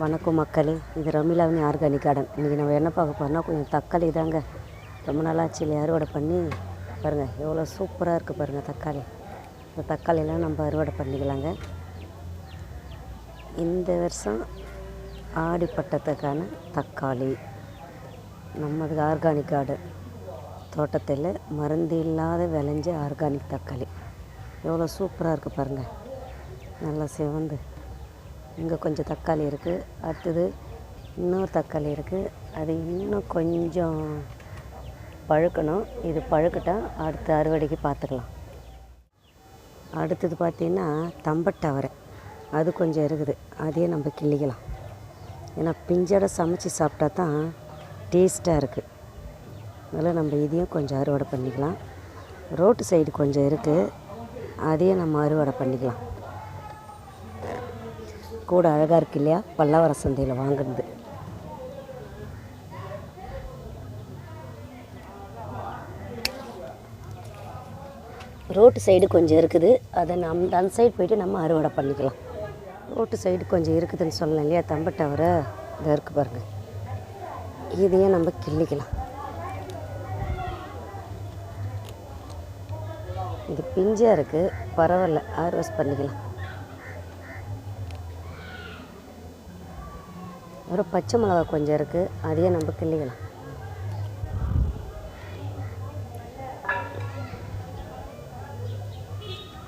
வணக்கம் மக்களே, இது ரமிலாவின் ஆர்கானிக் கார்டன். இன்றைக்கி நம்ம என்ன பார்க்க போகிறோம்னா கொஞ்சம் தக்காளி தாங்க. ரொம்ப நாளாச்சு இல்லை அறுவடை பண்ணி. பாருங்கள் எவ்வளோ சூப்பராக இருக்குது பாருங்கள் தக்காளி. இந்த தக்காளியெல்லாம் நம்ம அறுவடை பண்ணிக்கலாங்க. இந்த வருஷம் ஆடிப்பட்டத்துக்கான தக்காளி நமது ஆர்கானிக் கார்டன் தோட்டத்தில் மருந்து இல்லாத விளைஞ்ச ஆர்கானிக் தக்காளி எவ்வளோ சூப்பராக இருக்குது பாருங்கள். நல்லா சிவந்து இங்கே கொஞ்சம் தக்காளி இருக்குது. அடுத்தது இன்னொரு தக்காளி இருக்குது. அது இன்னும் கொஞ்சம் பழுக்கணும். இது பழுக்கட்டால் அடுத்த அறுவடைக்கு பார்த்துக்கலாம். அடுத்தது பார்த்திங்கன்னா தம்பட்டை அவரை, அது கொஞ்சம் இருக்குது. அதையே நம்ம கிள்ளிக்கலாம். ஏன்னா பிஞ்சோட சமைச்சி சாப்பிட்டா தான் டேஸ்ட்டாக இருக்குது. அதனால் நம்ம இதையும் கொஞ்சம் அறுவடை பண்ணிக்கலாம். ரோட்டு சைடு கொஞ்சம் இருக்குது, அதையே நம்ம அறுவடை பண்ணிக்கலாம். கூட அழகாக இருக்கு இல்லையா, பல்லாவரம் சந்தையில் வாங்குறது. ரோட்டு சைடு கொஞ்சம் இருக்குது, அதை அந்த சைடு போய்ட்டு நம்ம அறுவடை பண்ணிக்கலாம். ரோட்டு சைடு கொஞ்சம் இருக்குதுன்னு சொல்லலாம் இல்லையா, தம்பட்டை அவரை இதை இருக்குது பாருங்கள். இதையும் நம்ம கிள்ளிக்கலாம். இது பிஞ்சாக இருக்குது, பரவாயில்ல, ஹார்வெஸ்ட் பண்ணிக்கலாம். அப்புறம் பச்சை மிளகா கொஞ்சம் இருக்குது, அதையே நம்ம கிள்ளிக்கலாம்.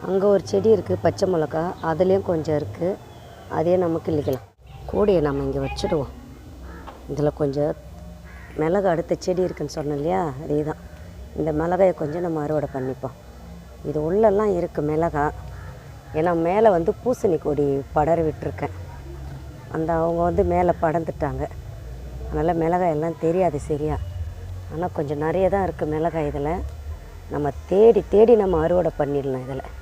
அங்கே ஒரு செடி இருக்குது பச்சை மிளகா, அதுலேயும் கொஞ்சம் இருக்குது, அதையே நம்ம கிள்ளிக்கலாம். கூடையை நம்ம இங்கே வச்சுடுவோம். இதில் கொஞ்சம் மிளகா அடுத்த செடி இருக்குதுன்னு சொன்னோம் இல்லையா, அதே தான். இந்த மிளகாயை கொஞ்சம் நம்ம அறுவடை பண்ணிப்போம். இது உள்ளெல்லாம் இருக்குது மிளகா. ஏன்னா மேலே பூசணி கொடி படர விட்டுருக்கேன். அவங்க மேலே படர்ந்துட்டாங்க. அதனால் மிளகாய் எல்லாம் தெரியாது சரியா. ஆனால் கொஞ்சம் நிறைய தான் இருக்குது மிளகாய். இதில் நம்ம தேடி தேடி நம்ம அறுவடை பண்ணிடலாம். இதில்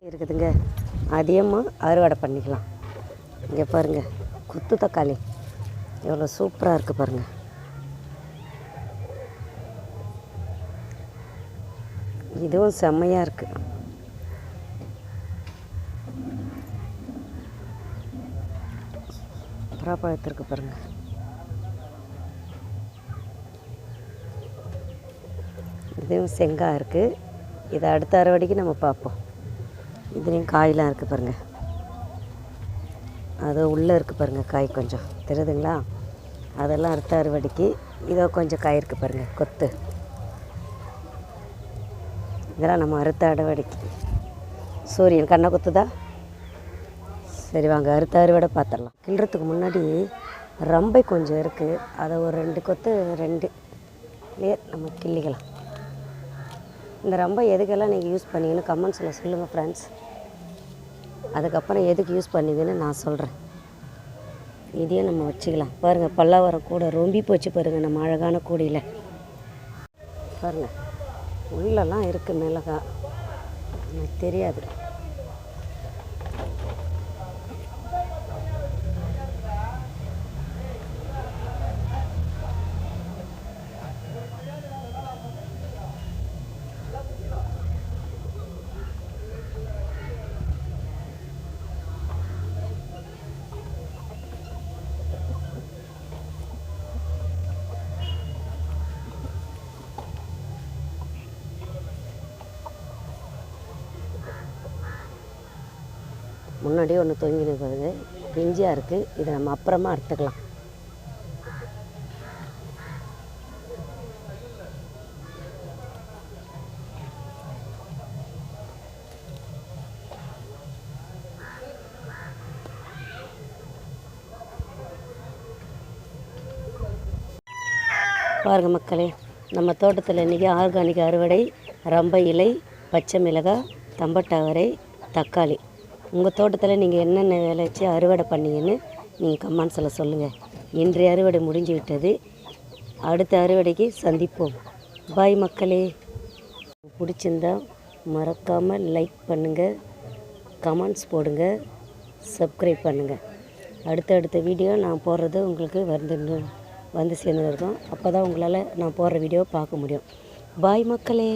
இருக்குதுங்க, அதையும் அறுவடை பண்ணிக்கலாம். இங்கே பாருங்கள், குத்து தக்காளி எவ்வளோ சூப்பராக இருக்குது பாருங்கள். இதுவும் செம்மையாக இருக்குது. சூப்பராக பழுத்திருக்கு பாருங்கள். இதுவும் செங்காய் இருக்குது. இதை அடுத்த அறுவடைக்கு நம்ம பார்ப்போம். இதுலேயும் காயெலாம் இருக்குது பாருங்கள். அது உள்ளே இருக்குது பாருங்கள், காய் கொஞ்சம் தெரியுதுங்களா. அதெல்லாம் அடுத்த அறுவடைக்கு. இதோ கொஞ்சம் காய் இருக்குது பாருங்கள், கொத்து. இதெல்லாம் நம்ம அடுத்த அறுவடைக்கு. சூரியன் கண்ணை கொத்துதா. சரி வாங்க அடுத்த அறுவடை பார்த்துடலாம். கிள்றதுக்கு முன்னாடி ரம்பை கொஞ்சம் இருக்குது, அதை ஒரு 2 கொத்து 2 லேயர் நம்ம கிள்ளிக்கலாம். இந்த ரம்பை எதுக்கெல்லாம் நீங்கள் யூஸ் பண்ணீங்கன்னு கமெண்ட்ஸில் சொல்லுங்கள் ஃப்ரெண்ட்ஸ். அதுக்கப்புறம் எதுக்கு யூஸ் பண்ணுவீங்கன்னு நான் சொல்கிறேன். இதையும் நம்ம வச்சுக்கலாம். பாருங்கள் பல்லாவரம் கூட ரொம்பி போச்சு பாருங்கள். நம்ம அழகான கூடையில் பாருங்கள், உள்ளெல்லாம் இருக்குது மிளகா, எனக்கு தெரியாது. முன்னாடியே ஒன்று தொங்கி நிற்கிறது, பிஞ்சியாக இருக்குது. இதை நம்ம அப்புறமா அறுத்துக்கலாம். பாருங்கள் மக்களே, நம்ம தோட்டத்தில் இன்றைக்கி ஆர்கானிக் அறுவடை, ரம்பை இலை, பச்சை மிளகாய், தம்பட்டவரை, தக்காளி. உங்கள் தோட்டத்தில் நீங்கள் என்னென்ன விளைச்சி அறுவடை பண்ணீங்கன்னு நீங்கள் கமெண்ட்ஸில் சொல்லுங்கள். இன்றைய அறுவடை முடிஞ்சு விட்டது. அடுத்த அறுவடைக்கு சந்திப்போம். பாய் மக்களே. பிடிச்சிருந்தா மறக்காமல் லைக் பண்ணுங்கள், கமெண்ட்ஸ் போடுங்க, சப்ஸ்கிரைப் பண்ணுங்கள். அடுத்த வீடியோ நான் போடுறது உங்களுக்கு வந்து சேர்ந்து இருக்கும். அப்போ தான் உங்களால் நான் போடுற வீடியோவை பார்க்க முடியும். பாய் மக்களே.